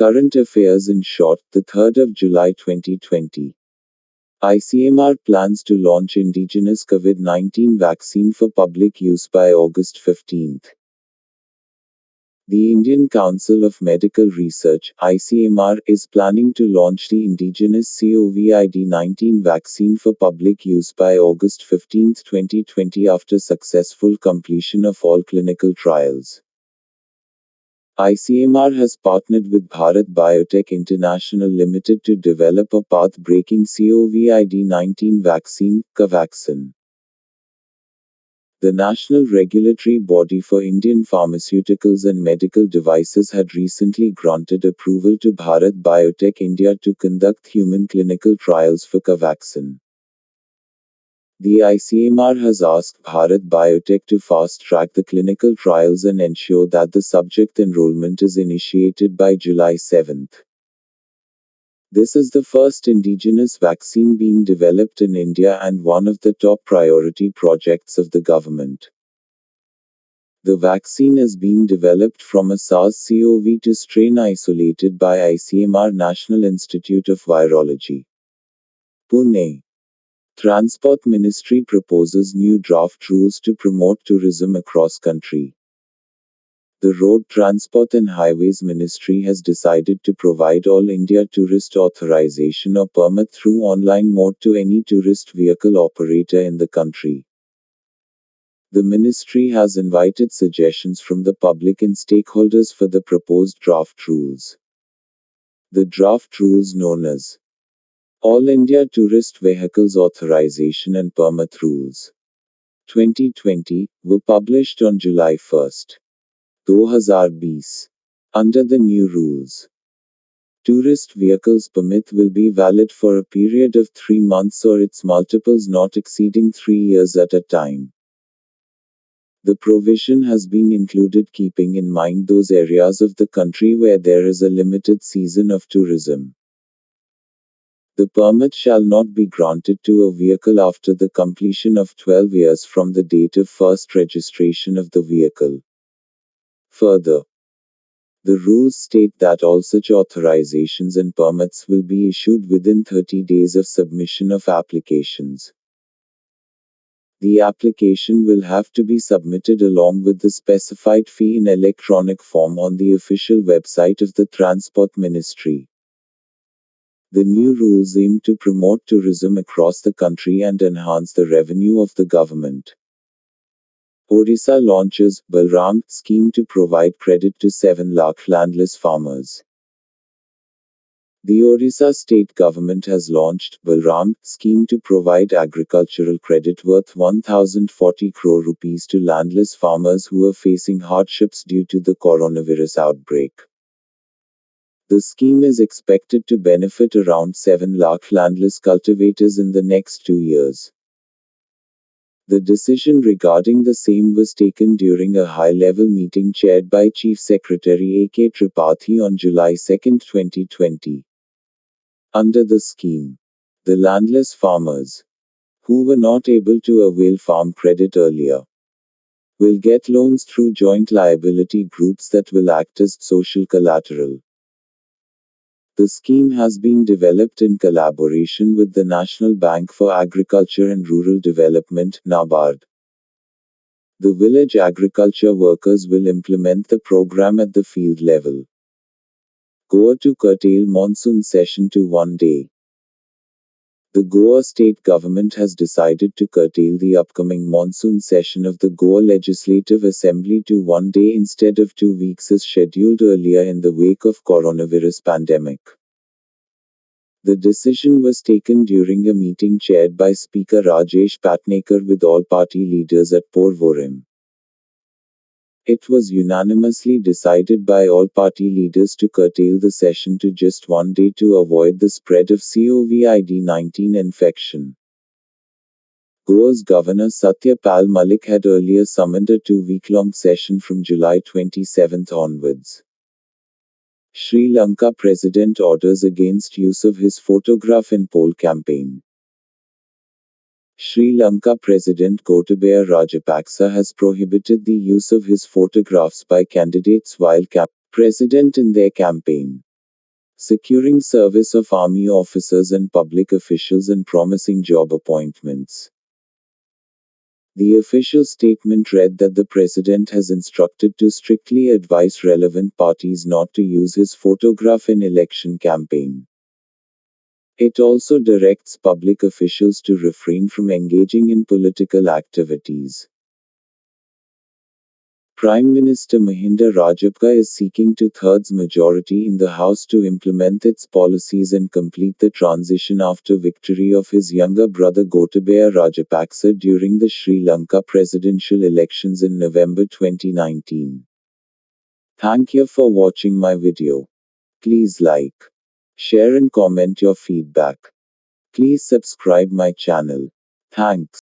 Current affairs in short, the 3rd of July 2020. ICMR plans to launch indigenous COVID-19 vaccine for public use by August 15. The Indian Council of Medical Research, ICMR, is planning to launch the indigenous COVID-19 vaccine for public use by August 15, 2020 after successful completion of all clinical trials. ICMR has partnered with Bharat Biotech International Limited to develop a path-breaking COVID-19 vaccine, Covaxin. The National Regulatory Body for Indian Pharmaceuticals and Medical Devices had recently granted approval to Bharat Biotech India to conduct human clinical trials for Covaxin. The ICMR has asked Bharat Biotech to fast-track the clinical trials and ensure that the subject enrollment is initiated by July 7. This is the first indigenous vaccine being developed in India and one of the top priority projects of the government. The vaccine is being developed from a SARS-CoV-2 strain isolated by ICMR National Institute of Virology, Pune. Transport Ministry proposes new draft rules to promote tourism across country. The Road Transport and Highways Ministry has decided to provide all India tourist authorization or permit through online mode to any tourist vehicle operator in the country. The ministry has invited suggestions from the public and stakeholders for the proposed draft rules. The draft rules, known as All India Tourist Vehicles Authorization and Permit Rules 2020, were published on July 1, 2020. Under the new rules, tourist vehicles permit will be valid for a period of 3 months or its multiples not exceeding 3 years at a time. The provision has been included keeping in mind those areas of the country where there is a limited season of tourism. The permit shall not be granted to a vehicle after the completion of 12 years from the date of first registration of the vehicle. Further, the rules state that all such authorizations and permits will be issued within 30 days of submission of applications. The application will have to be submitted along with the specified fee in electronic form on the official website of the Transport Ministry. The new rules aim to promote tourism across the country and enhance the revenue of the government. Odisha launches Balram scheme to provide credit to 7 lakh landless farmers. The Odisha state government has launched Balram scheme to provide agricultural credit worth 1040 crore rupees to landless farmers who are facing hardships due to the coronavirus outbreak. The scheme is expected to benefit around 7 lakh landless cultivators in the next 2 years. The decision regarding the same was taken during a high-level meeting chaired by Chief Secretary A.K. Tripathi on July 2, 2020. Under the scheme, the landless farmers, who were not able to avail farm credit earlier, will get loans through joint liability groups that will act as social collateral. The scheme has been developed in collaboration with the National Bank for Agriculture and Rural Development, NABARD. The village agriculture workers will implement the program at the field level. Goa to curtail monsoon session to 1 day. The Goa state government has decided to curtail the upcoming monsoon session of the Goa Legislative Assembly to 1 day instead of 2 weeks as scheduled earlier in the wake of coronavirus pandemic. The decision was taken during a meeting chaired by Speaker Rajesh Patnaikar with all party leaders at Porvorim. It was unanimously decided by all party leaders to curtail the session to just 1 day to avoid the spread of COVID-19 infection. Goa's Governor Satya Pal Malik had earlier summoned a 2-week-long session from July 27 onwards. Sri Lanka President orders against use of his photograph in poll campaign. Sri Lanka President Gotabaya Rajapaksa has prohibited the use of his photographs by candidates while president in their campaign. securing service of army officers and public officials and promising job appointments. The official statement read that the president has instructed to strictly advise relevant parties not to use his photograph in election campaign. It also directs public officials to refrain from engaging in political activities. Prime Minister Mahinda Rajapaksa is seeking two-thirds majority in the House to implement its policies and complete the transition after victory of his younger brother Gotabaya Rajapaksa during the Sri Lanka presidential elections in November 2019. Thank you for watching my video. Please like, share and comment your feedback. Please subscribe my channel. Thanks.